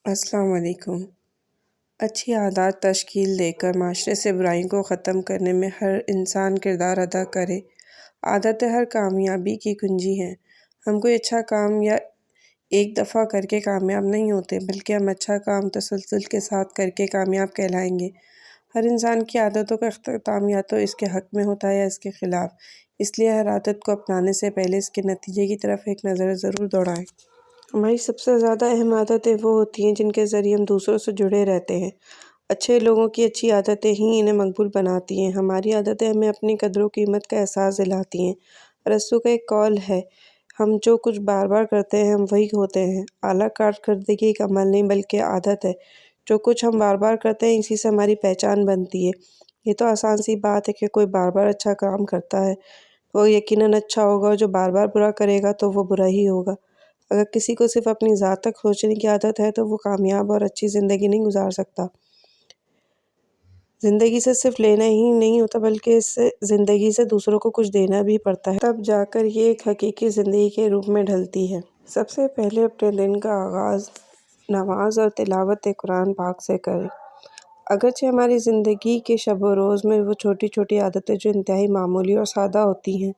السلام علیکم۔ اچھی عادات تشکیل دے کر معاشرے سے برائیوں کو ختم کرنے میں ہر انسان کردار ادا کرے۔ عادتیں ہر کامیابی کی کنجی ہیں۔ ہم کوئی اچھا کام یا ایک دفعہ کر کے کامیاب نہیں ہوتے، بلکہ ہم اچھا کام تسلسل کے ساتھ کر کے کامیاب کہلائیں گے۔ ہر انسان کی عادتوں کا اختتام یا تو اس کے حق میں ہوتا ہے یا اس کے خلاف، اس لیے ہر عادت کو اپنانے سے پہلے اس کے نتیجے کی طرف ایک نظر ضرور دوڑائیں۔ ہماری سب سے زیادہ اہم عادتیں وہ ہوتی ہیں جن کے ذریعے ہم دوسروں سے جڑے رہتے ہیں۔ اچھے لوگوں کی اچھی عادتیں ہی انہیں مقبول بناتی ہیں۔ ہماری عادتیں ہمیں اپنی قدر و قیمت کا احساس دلاتی ہیں۔ ارسطو کا ایک قول ہے، ہم جو کچھ بار بار کرتے ہیں ہم وہی ہوتے ہیں۔ اعلیٰ کارکردگی ایک عمل نہیں بلکہ عادت ہے۔ جو کچھ ہم بار بار کرتے ہیں اسی سے ہماری پہچان بنتی ہے۔ یہ تو آسان سی بات ہے کہ کوئی بار بار اچھا کام کرتا ہے وہ یقیناً اچھا ہوگا، اور جو بار بار برا کرے گا تو وہ برا ہی ہوگا۔ اگر کسی کو صرف اپنی ذات تک سوچنے کی عادت ہے تو وہ کامیاب اور اچھی زندگی نہیں گزار سکتا۔ زندگی سے صرف لینا ہی نہیں ہوتا بلکہ زندگی سے دوسروں کو کچھ دینا بھی پڑتا ہے، تب جا کر یہ ایک حقیقی زندگی کے روپ میں ڈھلتی ہے۔ سب سے پہلے اپنے دن کا آغاز نماز اور تلاوت قرآن پاک سے کریں۔ اگرچہ ہماری زندگی کے شب و روز میں وہ چھوٹی چھوٹی عادتیں جو انتہائی معمولی اور سادہ ہوتی ہیں،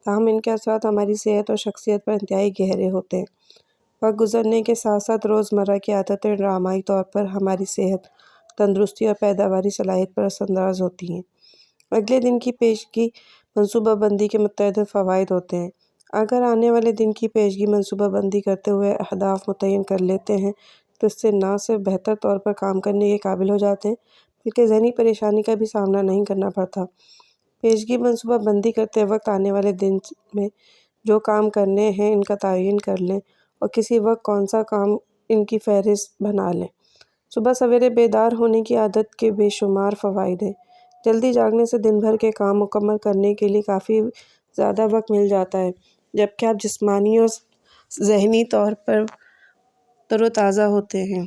تاہم ان کے اثرات ہماری صحت اور شخصیت پر انتہائی گہرے ہوتے ہیں۔ وقت گزرنے کے ساتھ ساتھ روزمرہ کی عادتیں ڈرامائی طور پر ہماری صحت، تندرستی اور پیداواری صلاحیت پر اثر انداز ہوتی ہیں۔ اگلے دن کی پیشگی منصوبہ بندی کے متعدد فوائد ہوتے ہیں۔ اگر آنے والے دن کی پیشگی منصوبہ بندی کرتے ہوئے اہداف متعین کر لیتے ہیں تو اس سے نہ صرف بہتر طور پر کام کرنے کے قابل ہو جاتے ہیں بلکہ ذہنی پریشانی کا بھی سامنا نہیں کرنا پڑتا۔ پیشگی منصوبہ بندی کرتے وقت آنے والے دن میں جو کام کرنے ہیں ان کا تعین کر لیں اور کسی وقت کون سا کام ان کی فہرست بنا لیں۔ صبح سویرے بیدار ہونے کی عادت کے بے شمار فوائد ہیں۔ جلدی جاگنے سے دن بھر کے کام مکمل کرنے کے لیے کافی زیادہ وقت مل جاتا ہے، جبکہ آپ جسمانی اور ذہنی طور پر تر و تازہ ہوتے ہیں۔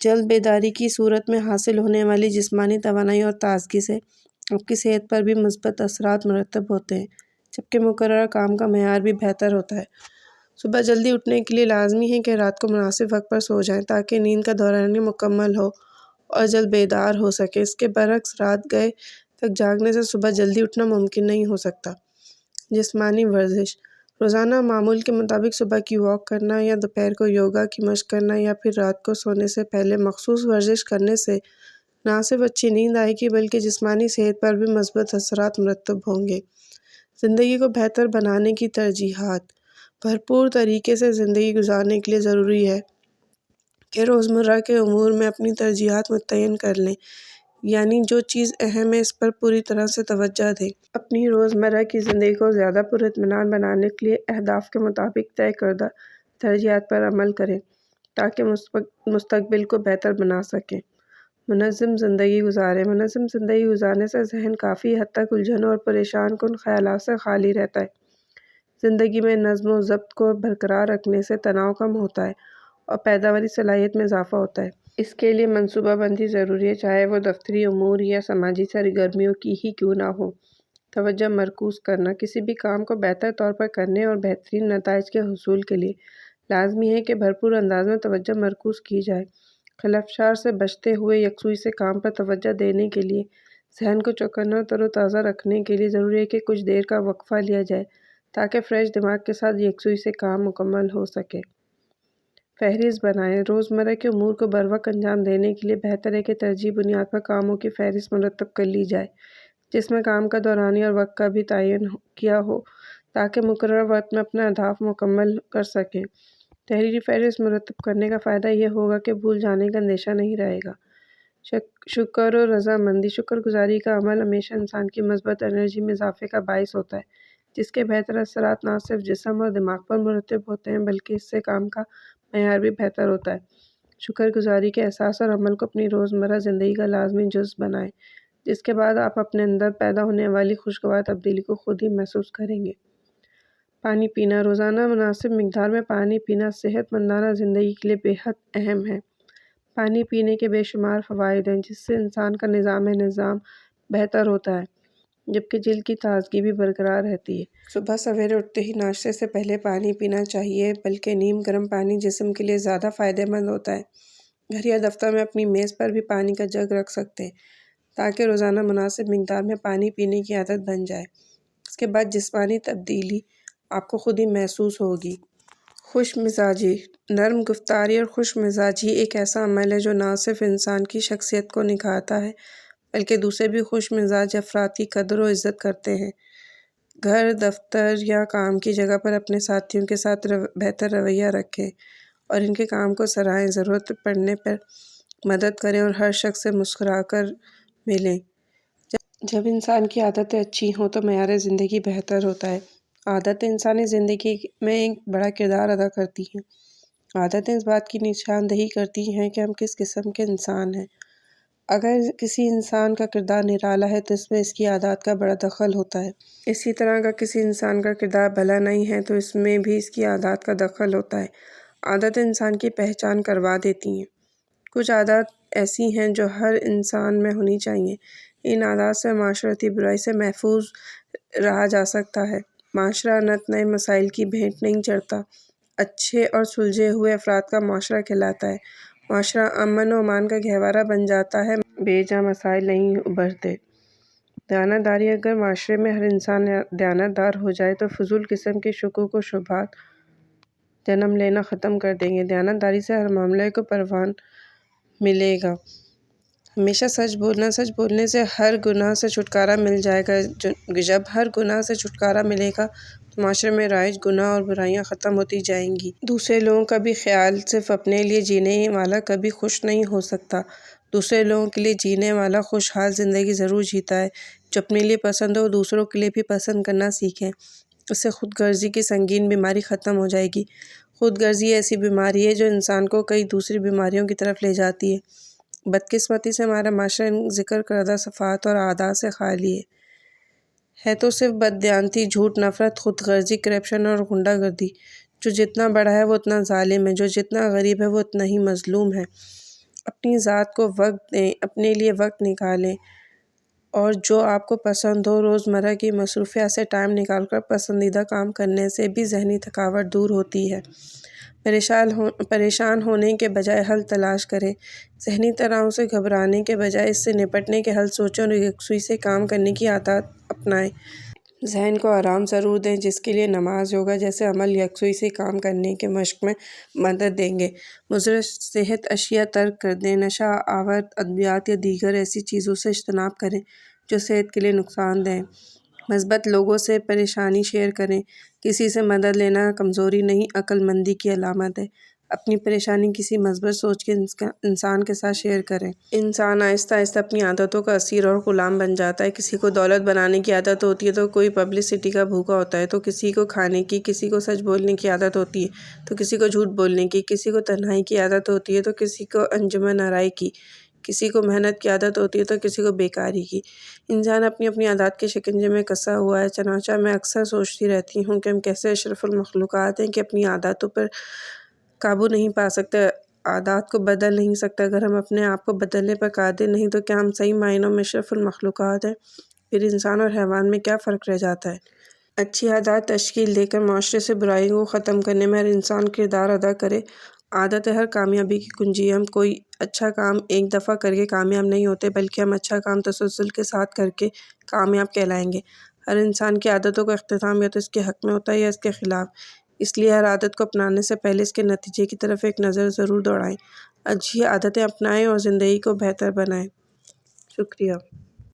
جلد بیداری کی صورت میں حاصل ہونے والی جسمانی توانائی اور تازگی سے آپ کی صحت پر بھی مثبت اثرات مرتب ہوتے ہیں، جبکہ مقررہ کام کا معیار بھی بہتر ہوتا ہے۔ صبح جلدی اٹھنے کے لیے لازمی ہے کہ رات کو مناسب وقت پر سو جائیں تاکہ نیند کا دورانیہ مکمل ہو اور جلد بیدار ہو سکیں۔ اس کے برعکس رات گئے تک جاگنے سے صبح جلدی اٹھنا ممکن نہیں ہو سکتا۔ جسمانی ورزش روزانہ معمول کے مطابق صبح کی واک کرنا یا دوپہر کو یوگا کی مشق کرنا یا پھر رات کو سونے سے پہلے مخصوص ورزش کرنے سے نہ صرف اچھی نیند آئے گی بلکہ جسمانی صحت پر بھی مثبت اثرات مرتب ہوں گے۔ زندگی کو بہتر بنانے کی ترجیحات بھرپور طریقے سے زندگی گزارنے کے لیے ضروری ہے کہ روزمرہ کے امور میں اپنی ترجیحات متعین کر لیں، یعنی جو چیز اہم ہے اس پر پوری طرح سے توجہ دیں۔ اپنی روزمرہ کی زندگی کو زیادہ پراطمینان بنانے کے لیے اہداف کے مطابق طے کردہ ترجیحات پر عمل کریں تاکہ مستقبل کو بہتر بنا سکیں۔ منظم زندگی گزاریں منظم زندگی گزارنے سے ذہن کافی حد تک الجھنوں اور پریشان کن خیالات سے خالی رہتا ہے۔ زندگی میں نظم و ضبط کو برقرار رکھنے سے تناؤ کم ہوتا ہے اور پیداواری صلاحیت میں اضافہ ہوتا ہے۔ اس کے لیے منصوبہ بندی ضروری ہے، چاہے وہ دفتری امور یا سماجی سرگرمیوں کی ہی کیوں نہ ہو۔ توجہ مرکوز کرنا کسی بھی کام کو بہتر طور پر کرنے اور بہترین نتائج کے حصول کے لیے لازمی ہے کہ بھرپور انداز میں توجہ مرکوز کی جائے۔ خلفشار سے بچتے ہوئے یکسوئی سے کام پر توجہ دینے کے لیے ذہن کو چوکنا اور تر و تازہ رکھنے کے لیے ضروری ہے کہ کچھ دیر کا وقفہ لیا جائے تاکہ فریش دماغ کے ساتھ یکسوئی سے کام مکمل ہو سکے۔ فہرست بنائیں روزمرہ کے امور کو بروقت انجام دینے کے لیے بہتر ہے کہ ترجیحی بنیاد پر کاموں کی فہرست مرتب کر لی جائے جس میں کام کا دورانیہ اور وقت کا بھی تعین کیا ہو تاکہ مقررہ وقت میں اپنے اہداف مکمل کر سکیں۔ تحریری فہرست مرتب کرنے کا فائدہ یہ ہوگا کہ بھول جانے کا اندیشہ نہیں رہے گا۔ شکر و رضامندی شکر گزاری کا عمل ہمیشہ انسان کی مثبت انرجی میں اضافے کا باعث ہوتا ہے، جس کے بہتر اثرات نہ صرف جسم اور دماغ پر مرتب ہوتے ہیں بلکہ اس سے کام کا معیار بھی بہتر ہوتا ہے۔ شکر گزاری کے احساس اور عمل کو اپنی روزمرہ زندگی کا لازمی جزو بنائیں، جس کے بعد آپ اپنے اندر پیدا ہونے والی خوشگوار تبدیلی کو خود ہی محسوس کریں گے۔ پانی پینا روزانہ مناسب مقدار میں پانی پینا صحت مندانہ زندگی کے لیے بے حد اہم ہے۔ پانی پینے کے بے شمار فوائد ہیں جس سے انسان کا نظام بہتر ہوتا ہے، جبکہ جلد کی تازگی بھی برقرار رہتی ہے۔ صبح سویرے اٹھتے ہی ناشتے سے پہلے پانی پینا چاہیے، بلکہ نیم گرم پانی جسم کے لیے زیادہ فائدہ مند ہوتا ہے۔ گھر یا دفتر میں اپنی میز پر بھی پانی کا جگ رکھ سکتے ہیں تاکہ روزانہ مناسب مقدار میں پانی پینے کی عادت بن جائے۔ اس کے بعد جسمانی تبدیلی آپ کو خود ہی محسوس ہوگی۔ خوش مزاجی، نرم گفتاری اور خوش مزاجی ایک ایسا عمل ہے جو نہ صرف انسان کی شخصیت کو نکھارتا ہے بلکہ دوسرے بھی خوش مزاج افراد کی قدر و عزت کرتے ہیں۔ گھر، دفتر یا کام کی جگہ پر اپنے ساتھیوں کے ساتھ بہتر رویہ رکھیں اور ان کے کام کو سراہیں، ضرورت پڑنے پر مدد کریں اور ہر شخص سے مسکرا کر ملیں۔ جب انسان کی عادتیں اچھی ہوں تو معیار زندگی بہتر ہوتا ہے۔ عادتیں انسانی زندگی میں ایک بڑا کردار ادا کرتی ہیں۔ عادتیں اس بات کی نشاندہی کرتی ہیں کہ ہم کس قسم کے انسان ہیں۔ اگر کسی انسان کا کردار نرالا ہے تو اس میں اس کی عادات کا بڑا دخل ہوتا ہے۔ اسی طرح اگر کسی انسان کا کردار بھلا نہیں ہے تو اس میں بھی اس کی عادات کا دخل ہوتا ہے۔ عادتیں انسان کی پہچان کروا دیتی ہیں۔ کچھ عادات ایسی ہیں جو ہر انسان میں ہونی چاہیے۔ ان عادات سے معاشرتی برائی سے محفوظ رہا جا سکتا ہے۔ معاشرہ نت نئے مسائل کی بھینٹ نہیں چڑھتا۔ اچھے اور سلجھے ہوئے افراد کا معاشرہ کہلاتا ہے۔ معاشرہ امن و امان کا گہوارہ بن جاتا ہے، بے جا مسائل نہیں ابھرتے۔ دیانت داری، اگر معاشرے میں ہر انسان دیانت دار ہو جائے تو فضول قسم کے شکوک و شبہات جنم لینا ختم کر دیں گے۔ دیانت داری سے ہر معاملے کو پروان ملے گا۔ ہمیشہ سچ بولنا، سچ بولنے سے ہر گناہ سے چھٹکارا مل جائے گا۔ جب ہر گناہ سے چھٹکارا ملے گا تو معاشرے میں رائج گناہ اور برائیاں ختم ہوتی جائیں گی۔ دوسرے لوگوں کا بھی خیال صرف اپنے لیے جینے والا کبھی خوش نہیں ہو سکتا۔ دوسرے لوگوں کے لیے جینے والا خوشحال زندگی ضرور جیتا ہے۔ جو اپنے لیے پسند ہو وہ دوسروں کے لیے بھی پسند کرنا سیکھیں۔ اس سے خود غرضی کی سنگین بیماری ختم ہو جائے گی۔ خود غرضی ایسی بیماری ہے جو انسان کو کئی دوسری بیماریوں کی طرف لے جاتی ہے۔ بدقسمتی سے ہمارا معاشرہ ان ذکر کردہ صفات اور عادات سے خالی ہے تو صرف بددیانتی، جھوٹ، نفرت، خود غرضی، کرپشن اور غنڈہ گردی۔ جو جتنا بڑا ہے وہ اتنا ظالم ہے، جو جتنا غریب ہے وہ اتنا ہی مظلوم ہے۔ اپنی ذات کو وقت دیں، اپنے لیے وقت نکالیں اور جو آپ کو پسند ہو۔ روزمرہ کی مصروفیات سے ٹائم نکال کر پسندیدہ کام کرنے سے بھی ذہنی تھکاوٹ دور ہوتی ہے۔ پریشان ہونے کے بجائے حل تلاش کریں۔ ذہنی تناؤ سے گھبرانے کے بجائے اس سے نپٹنے کے حل سوچیں اور یکسوئی سے کام کرنے کی عادات اپنائیں۔ ذہن کو آرام ضرور دیں، جس کے لیے نماز، یوگا جیسے عمل یکسوئی سے کام کرنے کے مشق میں مدد دیں گے۔ مضر صحت اشیاء ترک کر دیں۔ نشہ آور ادویات یا دیگر ایسی چیزوں سے اجتناب کریں جو صحت کے لیے نقصان دہ ہیں۔ مثبت لوگوں سے پریشانی شیئر کریں۔ کسی سے مدد لینا کمزوری نہیں، عقل مندی کی علامت ہے۔ اپنی پریشانی کسی مثبت سوچ کے انسان کے ساتھ شیئر کریں۔ انسان آہستہ آہستہ اپنی عادتوں کا اسیر اور غلام بن جاتا ہے۔ کسی کو دولت بنانے کی عادت ہوتی ہے تو کوئی پبلسٹی کا بھوکا ہوتا ہے، تو کسی کو کھانے کی، کسی کو سچ بولنے کی عادت ہوتی ہے تو کسی کو جھوٹ بولنے کی، کسی کو تنہائی کی عادت ہوتی ہے تو کسی کو انجمن آرائی کی، کسی کو محنت کی عادت ہوتی ہے تو کسی کو بیکاری کی۔ انسان اپنی اپنی عادات کے شکنجے میں کسا ہوا ہے۔ چنانچہ میں اکثر سوچتی رہتی ہوں کہ ہم کیسے اشرف المخلوقات ہیں کہ اپنی عاداتوں پر قابو نہیں پا سکتے، عادات کو بدل نہیں سکتے۔ اگر ہم اپنے آپ کو بدلنے پر قادر نہیں تو کیا ہم صحیح معنوں میں اشرف المخلوقات ہیں؟ پھر انسان اور حیوان میں کیا فرق رہ جاتا ہے؟ اچھی عادات تشکیل دے کر معاشرے سے برائیوں کو ختم کرنے میں ہر انسان کردار ادا کرے۔ عادتیں ہر کامیابی کی کنجی ہیں۔ ہم کوئی اچھا کام ایک دفعہ کر کے کامیاب نہیں ہوتے بلکہ ہم اچھا کام تسلسل کے ساتھ کر کے کامیاب کہلائیں گے۔ ہر انسان کی عادتوں کا اختتام یا تو اس کے حق میں ہوتا ہے یا اس کے خلاف۔ اس لیے ہر عادت کو اپنانے سے پہلے اس کے نتیجے کی طرف ایک نظر ضرور دوڑائیں۔ اچھی عادتیں اپنائیں اور زندگی کو بہتر بنائیں۔ شکریہ۔